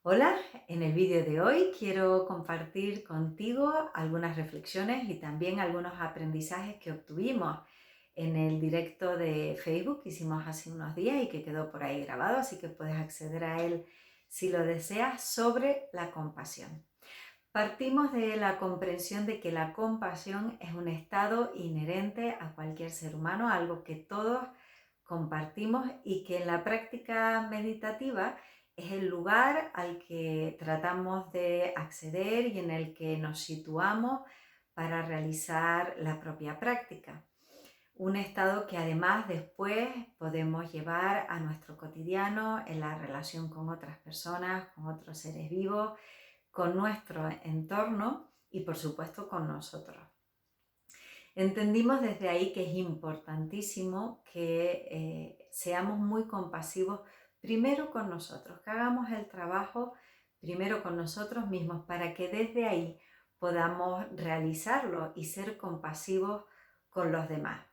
Hola, en el vídeo de hoy quiero compartir contigo algunas reflexiones y también algunos aprendizajes que obtuvimos en el directo de Facebook que hicimos hace unos días y que quedó por ahí grabado, así que puedes acceder a él si lo deseas, sobre la compasión. Partimos de la comprensión de que la compasión es un estado inherente a cualquier ser humano, algo que todos compartimos y que en la práctica meditativa es el lugar al que tratamos de acceder y en el que nos situamos para realizar la propia práctica. Un estado que además después podemos llevar a nuestro cotidiano en la relación con otras personas, con otros seres vivos, con nuestro entorno y por supuesto con nosotros. Entendimos desde ahí que es importantísimo que seamos muy compasivos primero con nosotros, que hagamos el trabajo primero con nosotros mismos para que desde ahí podamos realizarlo y ser compasivos con los demás.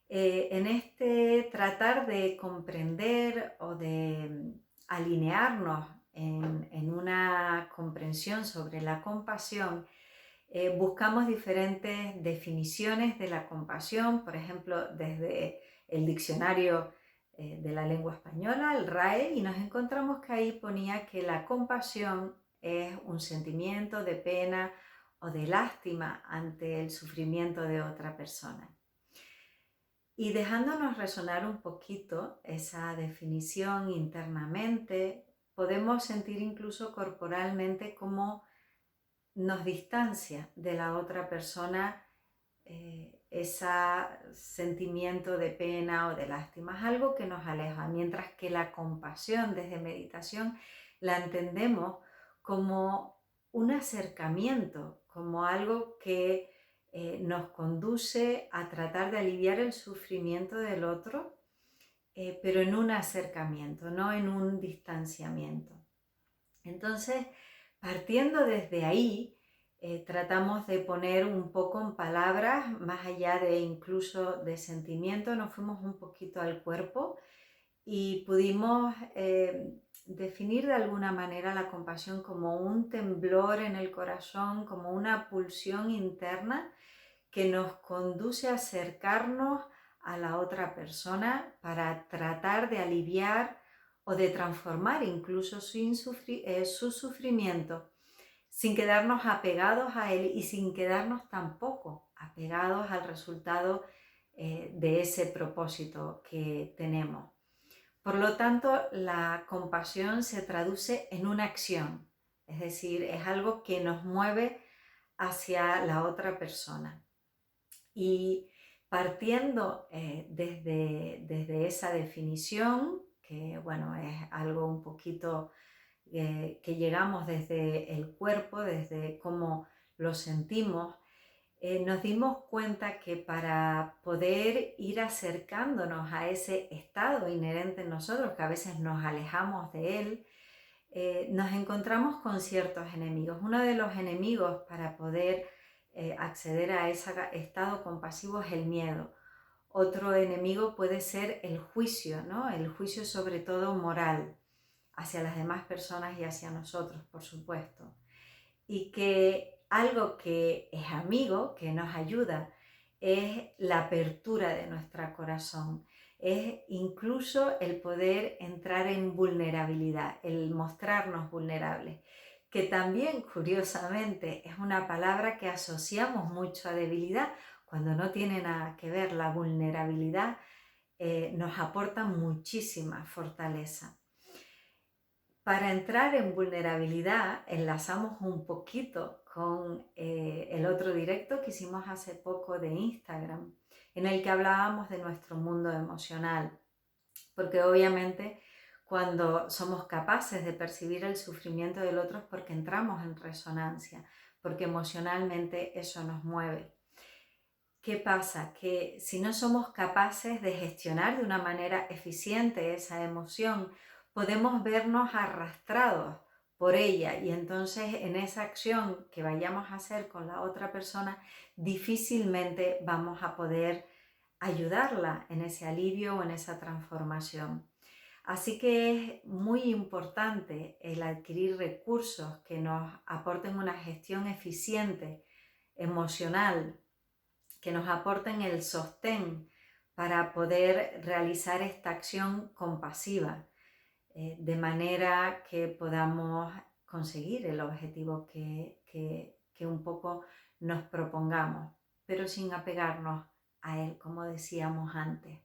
En este tratar de comprender o de alinearnos en una comprensión sobre la compasión, buscamos diferentes definiciones de la compasión, por ejemplo, desde el diccionario de la lengua española, el RAE, y nos encontramos que ahí ponía que la compasión es un sentimiento de pena o de lástima ante el sufrimiento de otra persona. Y dejándonos resonar un poquito esa definición internamente, podemos sentir incluso corporalmente cómo nos distancia de la otra persona ese sentimiento de pena o de lástima. Es algo que nos aleja, mientras que la compasión desde meditación la entendemos como un acercamiento, como algo que nos conduce a tratar de aliviar el sufrimiento del otro, pero en un acercamiento, no en un distanciamiento. Entonces, partiendo desde ahí, tratamos de poner un poco en palabras, más allá de incluso de sentimiento, nos fuimos un poquito al cuerpo y pudimos definir de alguna manera la compasión como un temblor en el corazón, como una pulsión interna que nos conduce a acercarnos a la otra persona para tratar de aliviar o de transformar incluso su sufrimiento, sin quedarnos apegados a él y sin quedarnos tampoco apegados al resultado de ese propósito que tenemos. Por lo tanto, la compasión se traduce en una acción, es decir, es algo que nos mueve hacia la otra persona. Y partiendo desde esa definición, que bueno, es algo un poquito que llegamos desde el cuerpo, desde cómo lo sentimos, nos dimos cuenta que para poder ir acercándonos a ese estado inherente en nosotros, que a veces nos alejamos de él, nos encontramos con ciertos enemigos. Uno de los enemigos para poder acceder a ese estado compasivo es el miedo. Otro enemigo puede ser el juicio, ¿no? El juicio sobre todo moral, hacia las demás personas y hacia nosotros, por supuesto. Y que algo que es amigo, que nos ayuda, es la apertura de nuestro corazón, es incluso el poder entrar en vulnerabilidad, el mostrarnos vulnerables, que también curiosamente es una palabra que asociamos mucho a debilidad, cuando no tiene nada que ver. La vulnerabilidad nos aporta muchísima fortaleza. Para entrar en vulnerabilidad, enlazamos un poquito con el otro directo que hicimos hace poco de Instagram, en el que hablábamos de nuestro mundo emocional, porque obviamente cuando somos capaces de percibir el sufrimiento del otro es porque entramos en resonancia, porque emocionalmente eso nos mueve. ¿Qué pasa? Que si no somos capaces de gestionar de una manera eficiente esa emoción, podemos vernos arrastrados por ella y entonces en esa acción que vayamos a hacer con la otra persona difícilmente vamos a poder ayudarla en ese alivio o en esa transformación. Así que es muy importante el adquirir recursos que nos aporten una gestión eficiente, emocional, que nos aporten el sostén para poder realizar esta acción compasiva, de manera que podamos conseguir el objetivo que un poco nos propongamos, pero sin apegarnos a él, como decíamos antes.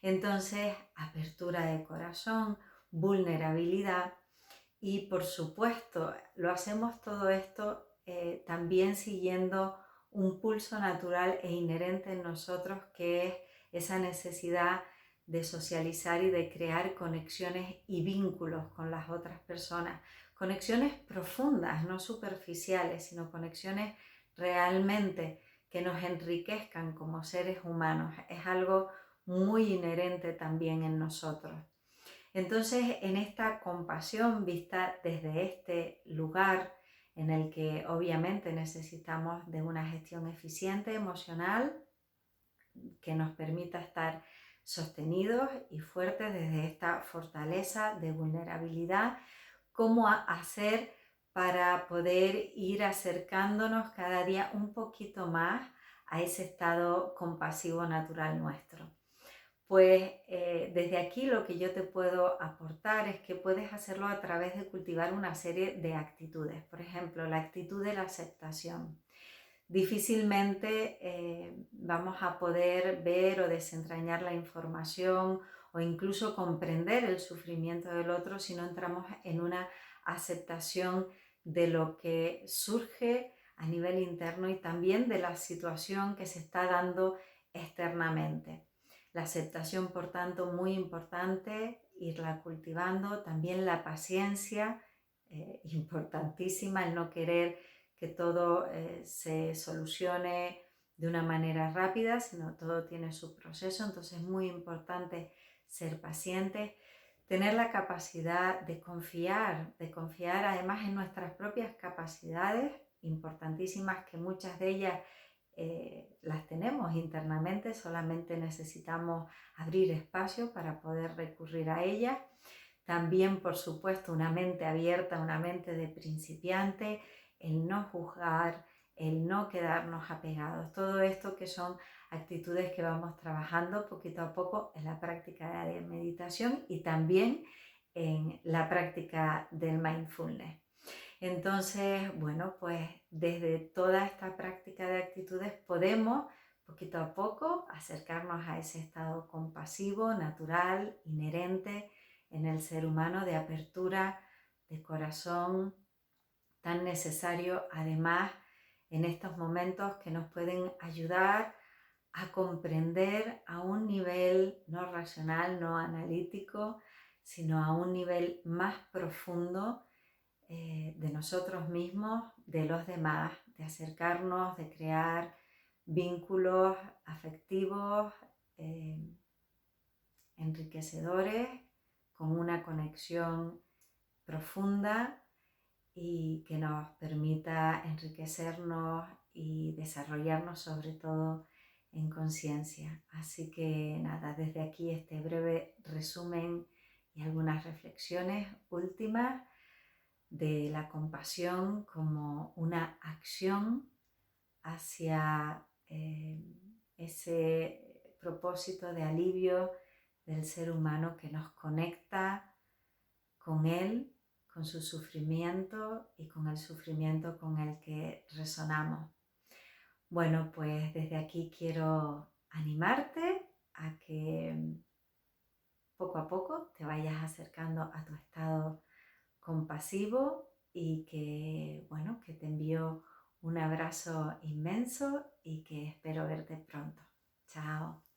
Entonces, apertura de corazón, vulnerabilidad y, por supuesto, lo hacemos todo esto también siguiendo un pulso natural e inherente en nosotros, que es esa necesidad de socializar y de crear conexiones y vínculos con las otras personas. Conexiones profundas, no superficiales, sino conexiones realmente que nos enriquezcan como seres humanos. Es algo muy inherente también en nosotros. Entonces, en esta compasión vista desde este lugar en el que obviamente necesitamos de una gestión eficiente emocional que nos permita estar sostenidos y fuertes desde esta fortaleza de vulnerabilidad, cómo hacer para poder ir acercándonos cada día un poquito más a ese estado compasivo natural nuestro. Pues desde aquí lo que yo te puedo aportar es que puedes hacerlo a través de cultivar una serie de actitudes. Por ejemplo, la actitud de la aceptación. Difícilmente vamos a poder ver o desentrañar la información o incluso comprender el sufrimiento del otro si no entramos en una aceptación de lo que surge a nivel interno y también de la situación que se está dando externamente. La aceptación, por tanto, muy importante, irla cultivando. También la paciencia, importantísima, el no querer que todo se solucione de una manera rápida, sino todo tiene su proceso. Entonces es muy importante ser pacientes, tener la capacidad de confiar además en nuestras propias capacidades, importantísimas, que muchas de ellas las tenemos internamente, solamente necesitamos abrir espacio para poder recurrir a ellas. También, por supuesto, una mente abierta, una mente de principiante, el no juzgar, el no quedarnos apegados. Todo esto que son actitudes que vamos trabajando poquito a poco en la práctica de meditación y también en la práctica del mindfulness. Entonces, bueno, pues desde toda esta práctica de actitudes podemos poquito a poco acercarnos a ese estado compasivo, natural, inherente en el ser humano, de apertura de corazón, tan necesario además en estos momentos que nos pueden ayudar a comprender a un nivel no racional, no analítico, sino a un nivel más profundo de nosotros mismos, de los demás, de acercarnos, de crear vínculos afectivos enriquecedores, con una conexión profunda y que nos permita enriquecernos y desarrollarnos sobre todo en conciencia. Así que nada, desde aquí este breve resumen y algunas reflexiones últimas de la compasión como una acción hacia ese propósito de alivio del ser humano que nos conecta con él, con su sufrimiento y con el sufrimiento con el que resonamos. Bueno, pues desde aquí quiero animarte a que poco a poco te vayas acercando a tu estado compasivo y que, bueno, que te envío un abrazo inmenso y que espero verte pronto. Chao.